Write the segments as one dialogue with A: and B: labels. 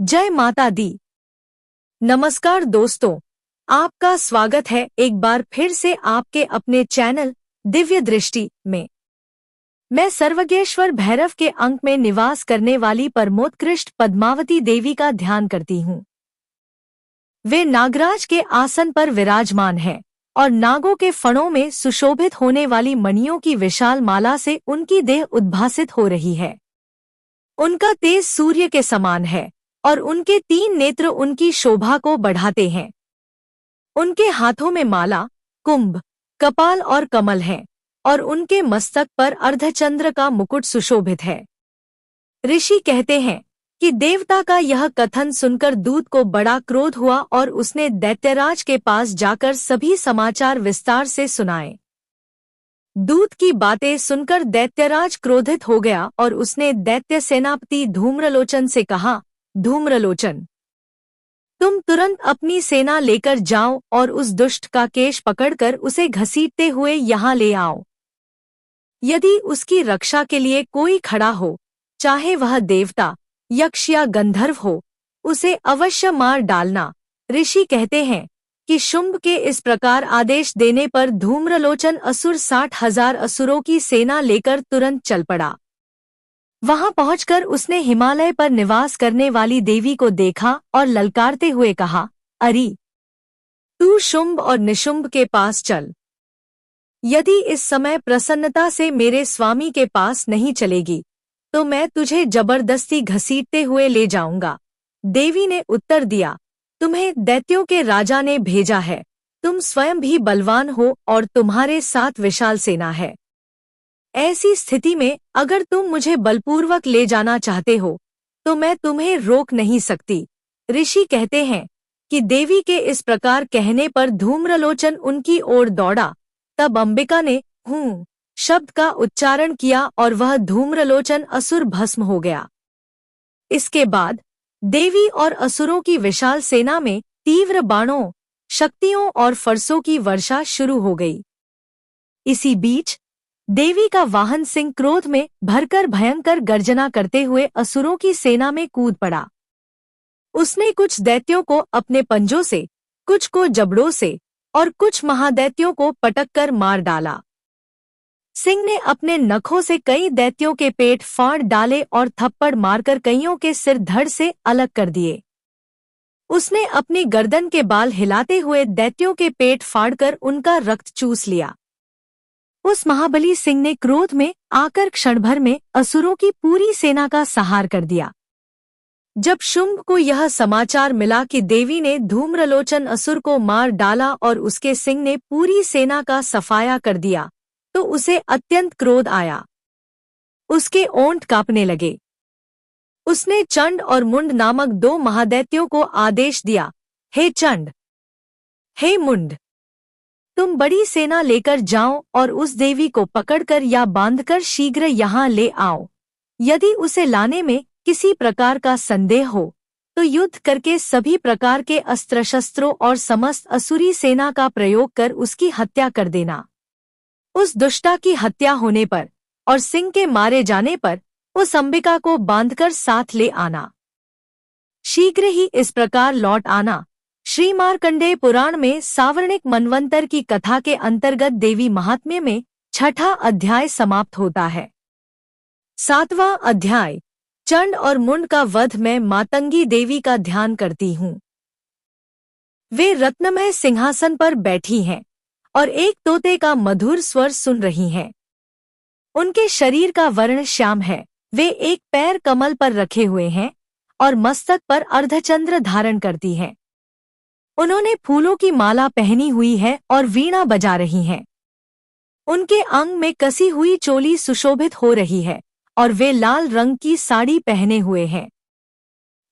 A: जय माता दी। नमस्कार दोस्तों, आपका स्वागत है एक बार फिर से आपके अपने चैनल दिव्य दृष्टि में। मैं सर्वज्ञेश्वर भैरव के अंक में निवास करने वाली परमोत्कृष्ट पद्मावती देवी का ध्यान करती हूँ। वे नागराज के आसन पर विराजमान हैं और नागों के फणों में सुशोभित होने वाली मणियों की विशाल माला से उनकी देह उद्भासित हो रही है। उनका तेज सूर्य के समान है और उनके 3 नेत्र उनकी शोभा को बढ़ाते हैं। उनके हाथों में माला, कुंभ, कपाल और कमल हैं और उनके मस्तक पर अर्धचंद्र का मुकुट सुशोभित है। ऋषि कहते हैं कि देवता का यह कथन सुनकर दूत को बड़ा क्रोध हुआ और उसने दैत्यराज के पास जाकर सभी समाचार विस्तार से सुनाए। दूत की बातें सुनकर दैत्यराज क्रोधित हो गया और उसने दैत्य सेनापति धूम्रलोचन से कहा, धूम्रलोचन, तुम तुरंत अपनी सेना लेकर जाओ और उस दुष्ट का केश पकड़कर उसे घसीटते हुए यहाँ ले आओ। यदि उसकी रक्षा के लिए कोई खड़ा हो, चाहे वह देवता, यक्ष या गंधर्व हो, उसे अवश्य मार डालना। ऋषि कहते हैं कि शुंभ के इस प्रकार आदेश देने पर धूम्रलोचन असुर 60,000 असुरों की सेना लेकर तुरंत चल पड़ा। वहां पहुंचकर उसने हिमालय पर निवास करने वाली देवी को देखा और ललकारते हुए कहा, अरे, तू शुंभ और निशुंभ के पास चल। यदि इस समय प्रसन्नता से मेरे स्वामी के पास नहीं चलेगी तो मैं तुझे जबरदस्ती घसीटते हुए ले जाऊंगा। देवी ने उत्तर दिया, तुम्हें दैत्यों के राजा ने भेजा है। तुम स्वयं भी बलवान हो और तुम्हारे साथ विशाल सेना है। ऐसी स्थिति में अगर तुम मुझे बलपूर्वक ले जाना चाहते हो तो मैं तुम्हें रोक नहीं सकती। ऋषि कहते हैं कि देवी के इस प्रकार कहने पर धूम्रलोचन उनकी ओर दौड़ा। तब अंबिका ने हूँ शब्द का उच्चारण किया और वह धूम्रलोचन असुर भस्म हो गया। इसके बाद देवी और असुरों की विशाल सेना में तीव्र बाणों, शक्तियों और फरसों की वर्षा शुरू हो गई। इसी बीच देवी का वाहन सिंह क्रोध में भरकर भयंकर गर्जना करते हुए असुरों की सेना में कूद पड़ा। उसने कुछ दैत्यों को अपने पंजों से, कुछ को जबड़ों से और कुछ महादैत्यों को पटककर मार डाला। सिंह ने अपने नखों से कई दैत्यों के पेट फाड़ डाले और थप्पड़ मारकर कईयों के सिर धड़ से अलग कर दिए। उसने अपनी गर्दन के बाल हिलाते हुए दैत्यों के पेट फाड़कर उनका रक्त चूस लिया। उस महाबली सिंह ने क्रोध में आकर क्षण भर में असुरों की पूरी सेना का संहार कर दिया। जब शुंभ को यह समाचार मिला कि देवी ने धूम्रलोचन असुर को मार डाला और उसके सिंह ने पूरी सेना का सफाया कर दिया तो उसे अत्यंत क्रोध आया। उसके ओंठ कांपने लगे। उसने चंड और मुंड नामक 2 महादैत्यों को आदेश दिया, हे चंड, हे मुंड, तुम बड़ी सेना लेकर जाओ और उस देवी को पकड़कर या बांधकर शीघ्र यहाँ ले आओ। यदि उसे लाने में किसी प्रकार का संदेह हो तो युद्ध करके सभी प्रकार के अस्त्र शस्त्रों और समस्त असुरी सेना का प्रयोग कर उसकी हत्या कर देना। उस दुष्टा की हत्या होने पर और सिंह के मारे जाने पर उस अंबिका को बांधकर साथ ले आना। शीघ्र ही इस प्रकार लौट आना। श्री मार्कंडेय पुराण में सावर्णिक मनवंतर की कथा के अंतर्गत देवी महात्म्य में 6ठा अध्याय समाप्त होता है। 7वां अध्याय चंड और मुंड का वध में मातंगी देवी का ध्यान करती हूँ। वे रत्नमय सिंहासन पर बैठी हैं और एक तोते का मधुर स्वर सुन रही हैं। उनके शरीर का वर्ण श्याम है। वे एक पैर कमल पर रखे हुए हैं और मस्तक पर अर्धचंद्र धारण करती हैं। उन्होंने फूलों की माला पहनी हुई है और वीणा बजा रही हैं। उनके अंग में कसी हुई चोली सुशोभित हो रही है और वे लाल रंग की साड़ी पहने हुए हैं।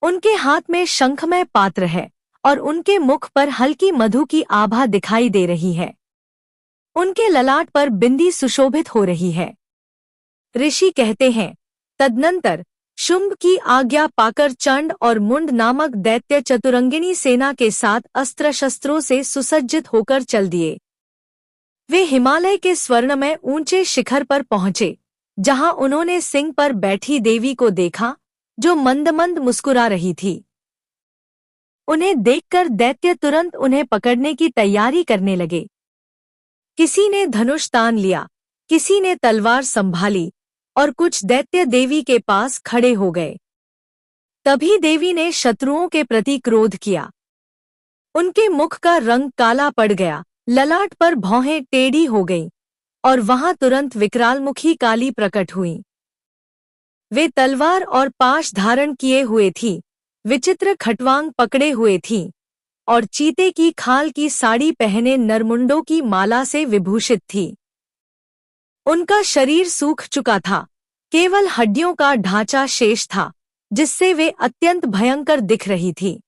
A: उनके हाथ में शंखमय पात्र है और उनके मुख पर हल्की मधु की आभा दिखाई दे रही है। उनके ललाट पर बिंदी सुशोभित हो रही है। ऋषि कहते हैं, तदनंतर शुंभ की आज्ञा पाकर चंड और मुंड नामक दैत्य चतुरंगिनी सेना के साथ अस्त्र शस्त्रों से सुसज्जित होकर चल दिए। वे हिमालय के स्वर्णमय ऊंचे शिखर पर पहुंचे, जहां उन्होंने सिंह पर बैठी देवी को देखा जो मंद मंद मुस्कुरा रही थी। उन्हें देखकर दैत्य तुरंत उन्हें पकड़ने की तैयारी करने लगे। किसी ने धनुष तान लिया, किसी ने तलवार संभाली और कुछ दैत्य देवी के पास खड़े हो गए। तभी देवी ने शत्रुओं के प्रति क्रोध किया। उनके मुख का रंग काला पड़ गया, ललाट पर भौहें टेढ़ी हो गईं और वहां तुरंत विकरालमुखी काली प्रकट हुई। वे तलवार और पाश धारण किए हुए थी, विचित्र खटवांग पकड़े हुए थीं और चीते की खाल की साड़ी पहने नरमुंडों की माला से विभूषित थी। उनका शरीर सूख चुका था, केवल हड्डियों का ढांचा शेष था, जिससे वे अत्यंत भयंकर दिख रही थी।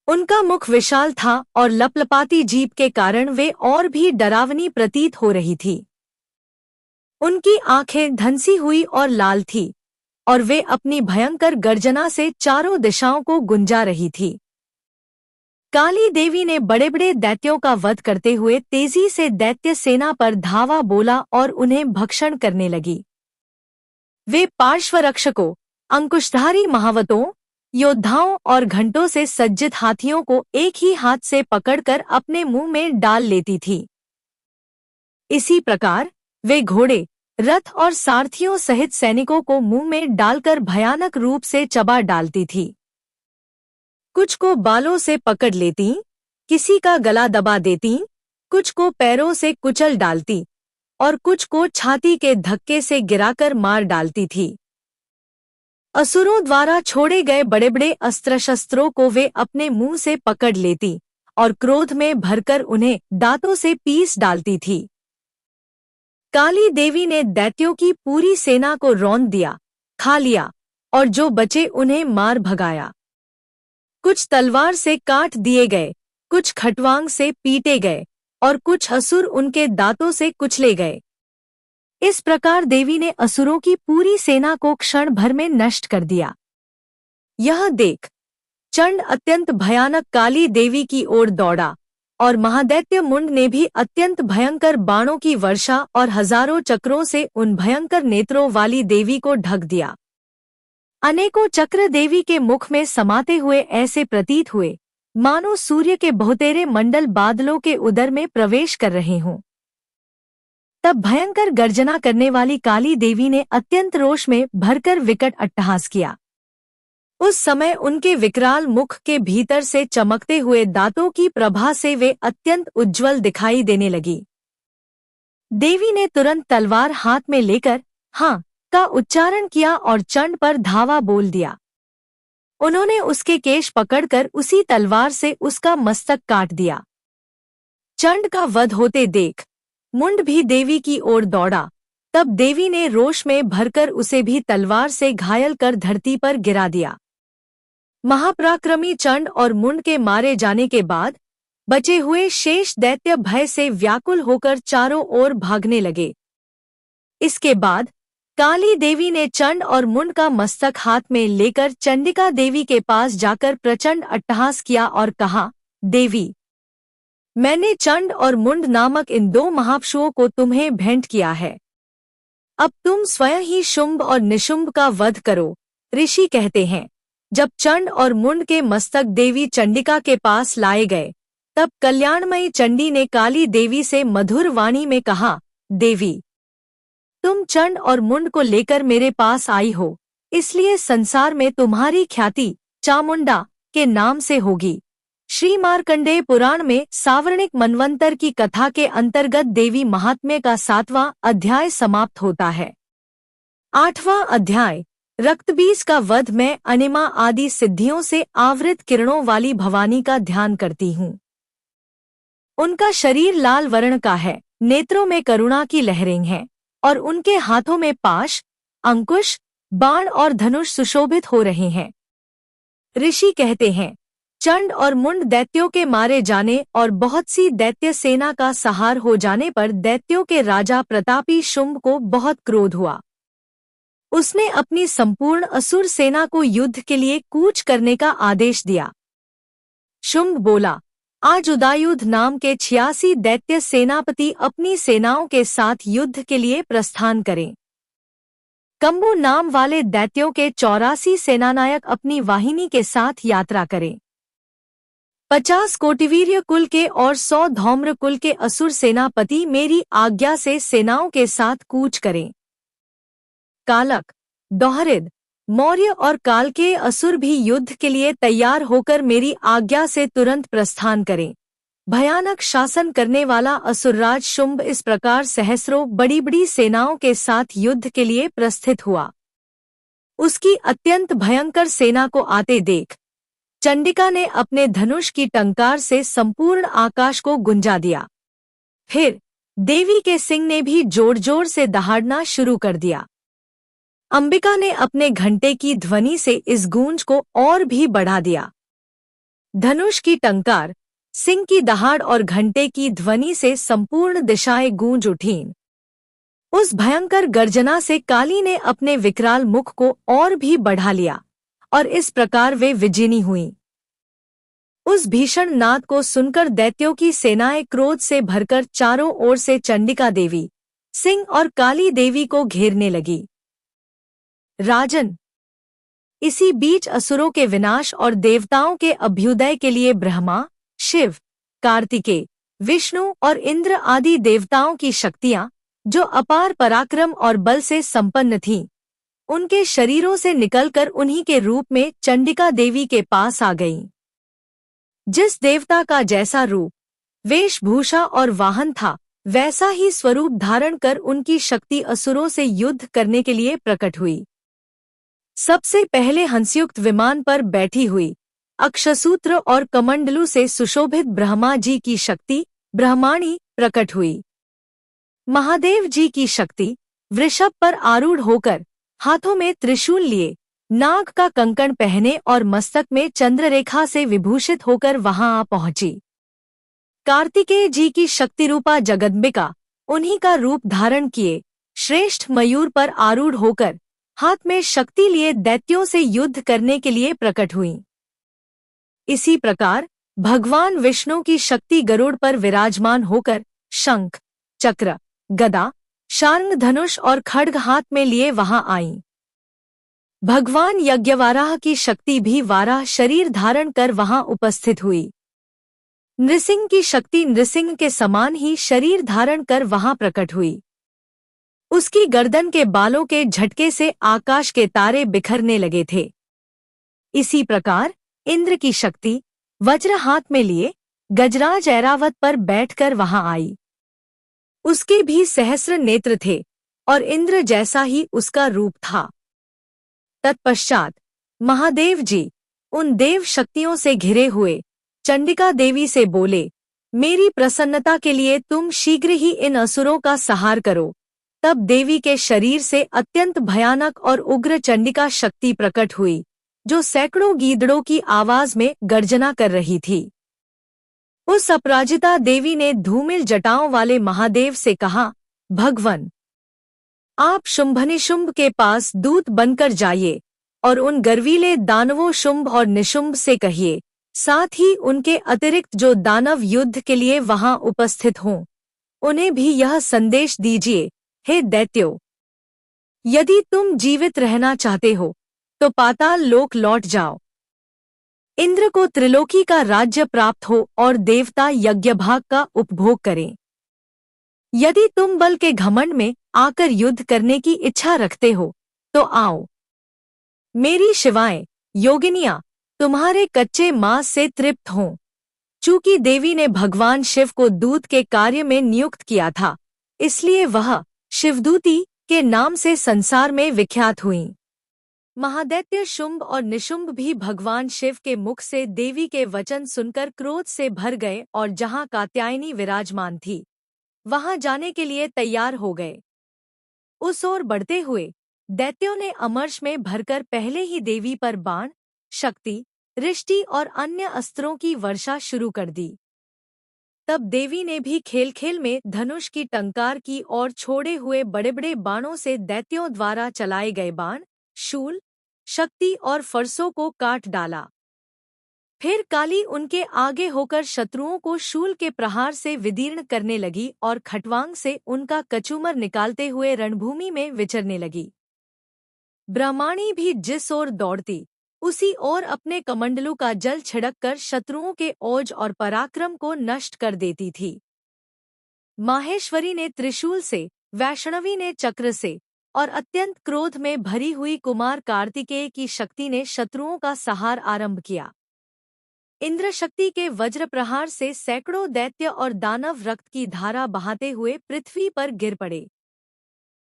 A: उनका मुख विशाल था और लपलपाती जीभ के कारण वे और भी डरावनी प्रतीत हो रही थी। उनकी आंखें धंसी हुई और लाल थी और वे अपनी भयंकर गर्जना से चारों दिशाओं को गुंजा रही थी। काली देवी ने बड़े बड़े दैत्यों का वध करते हुए तेजी से दैत्य सेना पर धावा बोला और उन्हें भक्षण करने लगी। वे पार्श्वरक्षकों, अंकुशधारी महावतों, योद्धाओं और घंटों से सज्जित हाथियों को एक ही हाथ से पकड़कर अपने मुंह में डाल लेती थी। इसी प्रकार वे घोड़े, रथ और सारथियों सहित सैनिकों को मुंह में डालकर भयानक रूप से चबा डालती थी। कुछ को बालों से पकड़ लेती, किसी का गला दबा देती, कुछ को पैरों से कुचल डालती और कुछ को छाती के धक्के से गिराकर मार डालती थी। असुरों द्वारा छोड़े गए बड़े बड़े अस्त्र शस्त्रों को वे अपने मुंह से पकड़ लेती और क्रोध में भरकर उन्हें दांतों से पीस डालती थी। काली देवी ने दैत्यों की पूरी सेना को रौंद दिया, खा लिया और जो बचे उन्हें मार भगाया। कुछ तलवार से काट दिए गए, कुछ खटवांग से पीटे गए और कुछ असुर उनके दांतों से कुचले गए। इस प्रकार देवी ने असुरों की पूरी सेना को क्षण भर में नष्ट कर दिया। यह देख चंड अत्यंत भयानक काली देवी की ओर दौड़ा और महादैत्य मुंड ने भी अत्यंत भयंकर बाणों की वर्षा और हजारों चक्रों से उन भयंकर नेत्रों वाली देवी को ढक दिया। अनेकों चक्र देवी के मुख में समाते हुए ऐसे प्रतीत हुए मानो सूर्य के बहुतेरे मंडल बादलों के उदर में प्रवेश कर रहे हों। तब भयंकर गर्जना करने वाली काली देवी ने अत्यंत रोष में भरकर विकट अट्टहास किया। उस समय उनके विकराल मुख के भीतर से चमकते हुए दांतों की प्रभा से वे अत्यंत उज्ज्वल दिखाई देने लगी। देवी ने तुरंत तलवार हाथ में लेकर हाँ का उच्चारण किया और चंड पर धावा बोल दिया। उन्होंने उसके केश पकड़कर उसी तलवार से उसका मस्तक काट दिया। चंड का वध होते देख मुंड भी देवी की ओर दौड़ा। तब देवी ने रोष में भरकर उसे भी तलवार से घायल कर धरती पर गिरा दिया। महापराक्रमी चंड और मुंड के मारे जाने के बाद बचे हुए शेष दैत्य भय से व्याकुल होकर चारों ओर भागने लगे। इसके बाद काली देवी ने चंड और मुंड का मस्तक हाथ में लेकर चंडिका देवी के पास जाकर प्रचंड अट्टहास किया और कहा, देवी, मैंने चंड और मुंड नामक इन दो महापशुओं को तुम्हें भेंट किया है। अब तुम स्वयं ही शुंभ और निशुंभ का वध करो। ऋषि कहते हैं, जब चंड और मुंड के मस्तक देवी चंडिका के पास लाए गए, तब कल्याणमयी चंडी ने काली देवी से मधुर वाणी में कहा, देवी, तुम चंड और मुंड को लेकर मेरे पास आई हो, इसलिए संसार में तुम्हारी ख्याति चामुंडा के नाम से होगी। श्री मार्कंडेय पुराण में सावर्णिक मनवंतर की कथा के अंतर्गत देवी महात्म्य का 7वां अध्याय समाप्त होता है। 8वां अध्याय रक्तबीज का वध। मैं अनिमा आदि सिद्धियों से आवृत किरणों वाली भवानी का ध्यान करती हूँ। उनका शरीर लाल वर्ण का है, नेत्रों में करुणा की लहरें हैं और उनके हाथों में पाश, अंकुश, बाण और धनुष सुशोभित हो रहे हैं। ऋषि कहते हैं, चंड और मुंड दैत्यों के मारे जाने और बहुत सी दैत्य सेना का संहार हो जाने पर दैत्यों के राजा प्रतापी शुंभ को बहुत क्रोध हुआ। उसने अपनी संपूर्ण असुर सेना को युद्ध के लिए कूच करने का आदेश दिया। शुंभ बोला, आज उदायुध नाम के 86 दैत्य सेनापति अपनी सेनाओं के साथ युद्ध के लिए प्रस्थान करें। कंबु नाम वाले दैत्यों के 84 सेनानायक अपनी वाहिनी के साथ यात्रा करें। 50 कोटिवीर्य कुल के और 100 धौम्र कुल के असुर सेनापति मेरी आज्ञा से सेनाओं के साथ कूच करें। कालक, दोहरिद, मौर्य और काल के असुर भी युद्ध के लिए तैयार होकर मेरी आज्ञा से तुरंत प्रस्थान करें। भयानक शासन करने वाला असुरराज शुंभ इस प्रकार सहस्रों बड़ी बड़ी सेनाओं के साथ युद्ध के लिए प्रस्थित हुआ। उसकी अत्यंत भयंकर सेना को आते देख चंडिका ने अपने धनुष की टंकार से संपूर्ण आकाश को गुंजा दिया। फिर देवी के सिंह ने भी जोर जोर से दहाड़ना शुरू कर दिया। अंबिका ने अपने घंटे की ध्वनि से इस गूंज को और भी बढ़ा दिया। धनुष की टंकार, सिंह की दहाड़ और घंटे की ध्वनि से संपूर्ण दिशाएं गूंज उठीं। उस भयंकर गर्जना से काली ने अपने विकराल मुख को और भी बढ़ा लिया और इस प्रकार वे विजिनी हुईं। उस भीषण नाद को सुनकर दैत्यों की सेनाएं क्रोध से भरकर चारों ओर से चंडिका देवी, सिंह और काली देवी को घेरने लगी। राजन, इसी बीच असुरों के विनाश और देवताओं के अभ्युदय के लिए ब्रह्मा, शिव, कार्तिकेय, विष्णु और इंद्र आदि देवताओं की शक्तियां, जो अपार पराक्रम और बल से संपन्न थीं, उनके शरीरों से निकलकर उन्हीं के रूप में चंडिका देवी के पास आ गईं। जिस देवता का जैसा रूप, वेशभूषा और वाहन था, वैसा ही स्वरूप धारण कर उनकी शक्ति असुरों से युद्ध करने के लिए प्रकट हुई। सबसे पहले हंसयुक्त विमान पर बैठी हुई अक्षसूत्र और कमंडलू से सुशोभित ब्रह्मा जी की शक्ति ब्रह्माणी प्रकट हुई। महादेव जी की शक्ति वृषभ पर आरूढ़ होकर हाथों में त्रिशूल लिए, नाग का कंकण पहने और मस्तक में चंद्ररेखा से विभूषित होकर वहां आ पहुंची। कार्तिकेय जी की शक्ति रूपा जगदम्बिका उन्हीं का रूप धारण किए श्रेष्ठ मयूर पर आरूढ़ होकर हाथ में शक्ति लिए दैत्यों से युद्ध करने के लिए प्रकट हुई। इसी प्रकार भगवान विष्णु की शक्ति गरुड़ पर विराजमान होकर शंख, चक्र, गदा, शार्ंग धनुष और खड्ग हाथ में लिए वहां आईं। भगवान यज्ञवाराह की शक्ति भी वाराह शरीर धारण कर वहां उपस्थित हुई। नृसिंह की शक्ति नृसिंह के समान ही शरीर धारण कर वहां प्रकट हुई। उसकी गर्दन के बालों के झटके से आकाश के तारे बिखरने लगे थे। इसी प्रकार इंद्र की शक्ति वज्र हाथ में लिए गजराज ऐरावत पर बैठकर वहां आई। उसके भी सहस्र नेत्र थे और इंद्र जैसा ही उसका रूप था। तत्पश्चात महादेव जी उन देव शक्तियों से घिरे हुए चंडिका देवी से बोले, मेरी प्रसन्नता के लिए तुम शीघ्र ही इन असुरों का संहार करो। तब देवी के शरीर से अत्यंत भयानक और उग्र चंडिका शक्ति प्रकट हुई, जो सैकड़ों गीदड़ों की आवाज में गर्जना कर रही थी। उस अपराजिता देवी ने धूमिल जटाओं वाले महादेव से कहा, भगवन, आप शुंभनिशुंभ के पास दूत बनकर जाइए और उन गर्वीले दानवों शुंभ और निशुंभ से कहिए, साथ ही उनके अतिरिक्त जो दानव युद्ध के लिए वहां उपस्थित हों, उन्हें भी यह संदेश दीजिए, हे दैत्यो, यदि तुम जीवित रहना चाहते हो तो पाताल लोक लौट जाओ। इंद्र को त्रिलोकी का राज्य प्राप्त हो और देवता यज्ञभाग का उपभोग करें। यदि तुम बल के घमंड में आकर युद्ध करने की इच्छा रखते हो तो आओ। मेरी शिवाएं, योगिनियां तुम्हारे कच्चे मांस से तृप्त हों। चूंकि देवी ने भगवान शिव को दूत के कार्य में नियुक्त किया था, इसलिए वह शिवदूती के नाम से संसार में विख्यात हुईं। महादैत्य शुंभ और निशुंभ भी भगवान शिव के मुख से देवी के वचन सुनकर क्रोध से भर गए और जहां कात्यायनी विराजमान थी, वहां जाने के लिए तैयार हो गए। उस ओर बढ़ते हुए दैत्यों ने अमर्ष में भरकर पहले ही देवी पर बाण, शक्ति, रिष्टि और अन्य अस्त्रों की वर्षा शुरू कर दी। तब देवी ने भी खेल खेल में धनुष की टंकार की और छोड़े हुए बड़े बड़े बाणों से दैत्यों द्वारा चलाए गए बाण, शूल, शक्ति और फरसों को काट डाला। फिर काली उनके आगे होकर शत्रुओं को शूल के प्रहार से विदीर्ण करने लगी और खटवांग से उनका कचूमर निकालते हुए रणभूमि में विचरने लगी। ब्रह्माणी भी जिस ओर दौड़ती, उसी ओर अपने कमंडलू का जल छिड़ककर शत्रुओं के ओज और पराक्रम को नष्ट कर देती थी। माहेश्वरी ने त्रिशूल से, वैष्णवी ने चक्र से और अत्यंत क्रोध में भरी हुई कुमार कार्तिकेय की शक्ति ने शत्रुओं का संहार आरंभ किया। इंद्र शक्ति के वज्र प्रहार से सैकड़ों दैत्य और दानव रक्त की धारा बहाते हुए पृथ्वी पर गिर पड़े।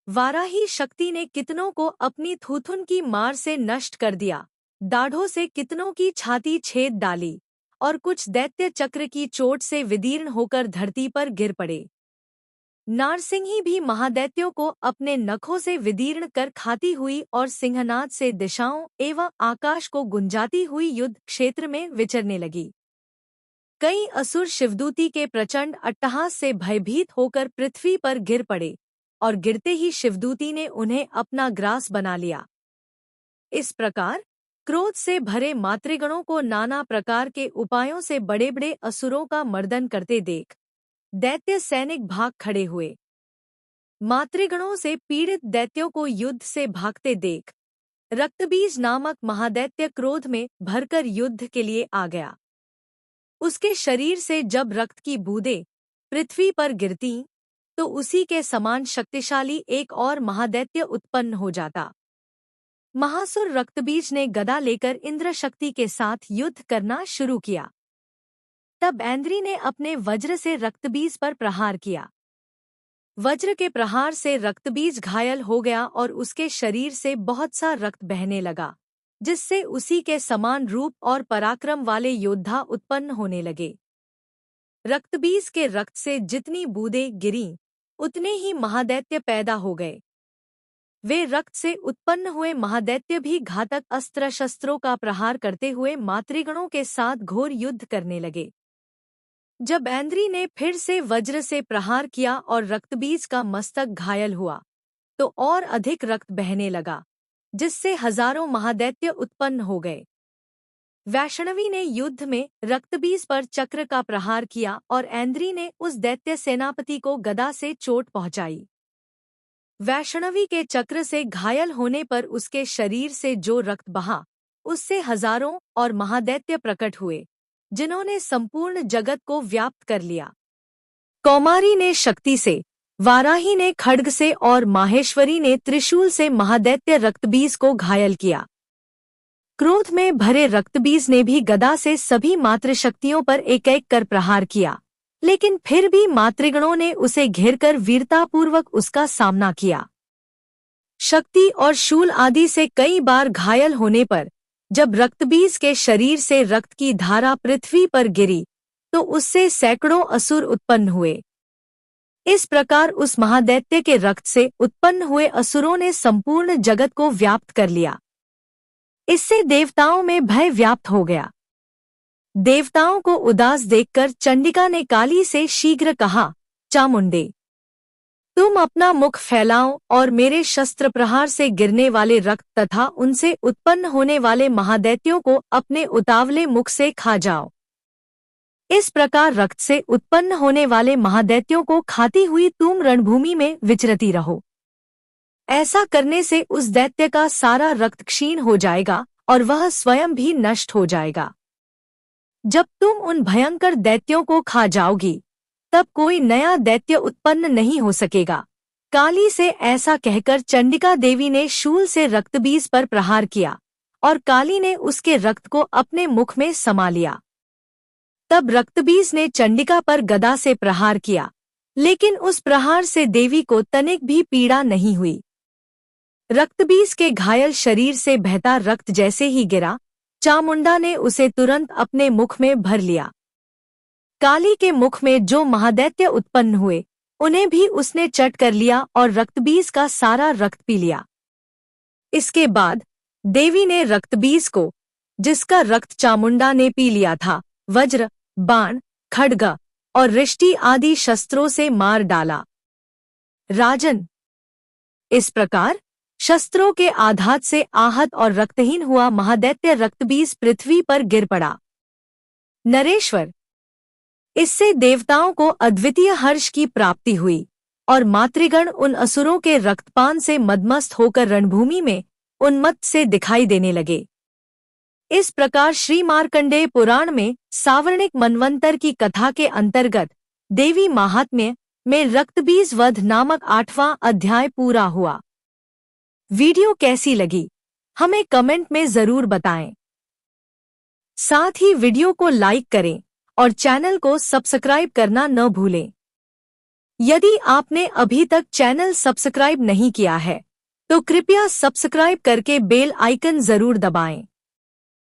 A: वाराही शक्ति ने कितनों को अपनी थूथुन की मार से नष्ट कर दिया, दाढ़ों से कितनों की छाती छेद डाली और कुछ दैत्य चक्र की चोट से विदीर्ण होकर धरती पर गिर पड़े। नारसिंही भी महादैत्यों को अपने नखों से विदीर्ण कर खाती हुई और सिंहनाद से दिशाओं एवं आकाश को गुंजाती हुई युद्ध क्षेत्र में विचरने लगी। कई असुर शिवदूती के प्रचंड अट्टहास से भयभीत होकर पृथ्वी पर गिर पड़े और गिरते ही शिवदूती ने उन्हें अपना ग्रास बना लिया। इस प्रकार क्रोध से भरे मातृगणों को नाना प्रकार के उपायों से बड़े बड़े असुरों का मर्दन करते देख दैत्य सैनिक भाग खड़े हुए। मातृगणों से पीड़ित दैत्यों को युद्ध से भागते देख रक्तबीज नामक महादैत्य क्रोध में भरकर युद्ध के लिए आ गया। उसके शरीर से जब रक्त की बूंदें पृथ्वी पर गिरती तो उसी के समान शक्तिशाली एक और महादैत्य उत्पन्न हो जाता। महासुर रक्तबीज ने गदा लेकर इंद्र शक्ति के साथ युद्ध करना शुरू किया। तब ऐन्द्री ने अपने वज्र से रक्तबीज पर प्रहार किया। वज्र के प्रहार से रक्तबीज घायल हो गया और उसके शरीर से बहुत सा रक्त बहने लगा, जिससे उसी के समान रूप और पराक्रम वाले योद्धा उत्पन्न होने लगे। रक्तबीज के रक्त से जितनी बूंदें गिरीं, उतने ही महादैत्य पैदा हो गए। वे रक्त से उत्पन्न हुए महादैत्य भी घातक अस्त्र शस्त्रों का प्रहार करते हुए मातृगणों के साथ घोर युद्ध करने लगे। जब ऐन्द्री ने फिर से वज्र से प्रहार किया और रक्तबीज का मस्तक घायल हुआ, तो और अधिक रक्त बहने लगा, जिससे हजारों महादैत्य उत्पन्न हो गए। वैष्णवी ने युद्ध में रक्तबीज पर चक्र का प्रहार किया और ऐन्द्री ने उस दैत्य सेनापति को गदा से चोट पहुंचाई। वैष्णवी के चक्र से घायल होने पर उसके शरीर से जो रक्त बहा, उससे हजारों और महादैत्य प्रकट हुए, जिन्होंने संपूर्ण जगत को व्याप्त कर लिया। कौमारी ने शक्ति से, वाराही ने खड्ग से और माहेश्वरी ने त्रिशूल से महादैत्य रक्तबीज को घायल किया। क्रोध में भरे रक्तबीज ने भी गदा से सभी मातृशक्तियों पर एक एक कर प्रहार किया, लेकिन फिर भी मातृगणों ने उसे घेरकर वीरतापूर्वक उसका सामना किया। शक्ति और शूल आदि से कई बार घायल होने पर जब रक्तबीज के शरीर से रक्त की धारा पृथ्वी पर गिरी, तो उससे सैकड़ों असुर उत्पन्न हुए। इस प्रकार उस महादैत्य के रक्त से उत्पन्न हुए असुरों ने संपूर्ण जगत को व्याप्त कर लिया। इससे देवताओं में भय व्याप्त हो गया। देवताओं को उदास देखकर चंडिका ने काली से शीघ्र कहा, चामुंडे, तुम अपना मुख फैलाओ और मेरे शस्त्र प्रहार से गिरने वाले रक्त तथा उनसे उत्पन्न होने वाले महादैत्यों को अपने उतावले मुख से खा जाओ। इस प्रकार रक्त से उत्पन्न होने वाले महादैत्यों को खाती हुई तुम रणभूमि में विचरती रहो। ऐसा करने से उस दैत्य का सारा रक्त क्षीण हो जाएगा और वह स्वयं भी नष्ट हो जाएगा। जब तुम उन भयंकर दैत्यों को खा जाओगी, तब कोई नया दैत्य उत्पन्न नहीं हो सकेगा। काली से ऐसा कहकर चंडिका देवी ने शूल से रक्तबीज पर प्रहार किया और काली ने उसके रक्त को अपने मुख में समा लिया। तब रक्तबीज ने चंडिका पर गदा से प्रहार किया, लेकिन उस प्रहार से देवी को तनिक भी पीड़ा नहीं हुई। रक्तबीज के घायल शरीर से बहता रक्त जैसे ही गिरा, चामुंडा ने उसे तुरंत अपने मुख में भर लिया। काली के मुख में जो महादैत्य उत्पन्न हुए, उन्हें भी उसने चट कर लिया और रक्तबीज का सारा रक्त पी लिया। इसके बाद देवी ने रक्तबीज को, जिसका रक्त चामुंडा ने पी लिया था, वज्र, बाण, खड्ग और रिष्टि आदि शस्त्रों से मार डाला। राजन, इस प्रकार शस्त्रों के आघात से आहत और रक्तहीन हुआ महादैत्य रक्तबीज पृथ्वी पर गिर पड़ा। नरेश्वर, इससे देवताओं को अद्वितीय हर्ष की प्राप्ति हुई और मातृगण उन असुरों के रक्तपान से मदमस्त होकर रणभूमि में उन्मत्त से दिखाई देने लगे। इस प्रकार श्री मार्कंडेय पुराण में सावर्णिक मनवंतर की कथा के अंतर्गत देवी महात्म्य में रक्तबीज वध नामक 8वां अध्याय पूरा हुआ। वीडियो कैसी लगी हमें कमेंट में जरूर बताएं। साथ ही वीडियो को लाइक करें और चैनल को सब्सक्राइब करना न भूलें। यदि आपने अभी तक चैनल सब्सक्राइब नहीं किया है तो कृपया सब्सक्राइब करके बेल आइकन जरूर दबाएं।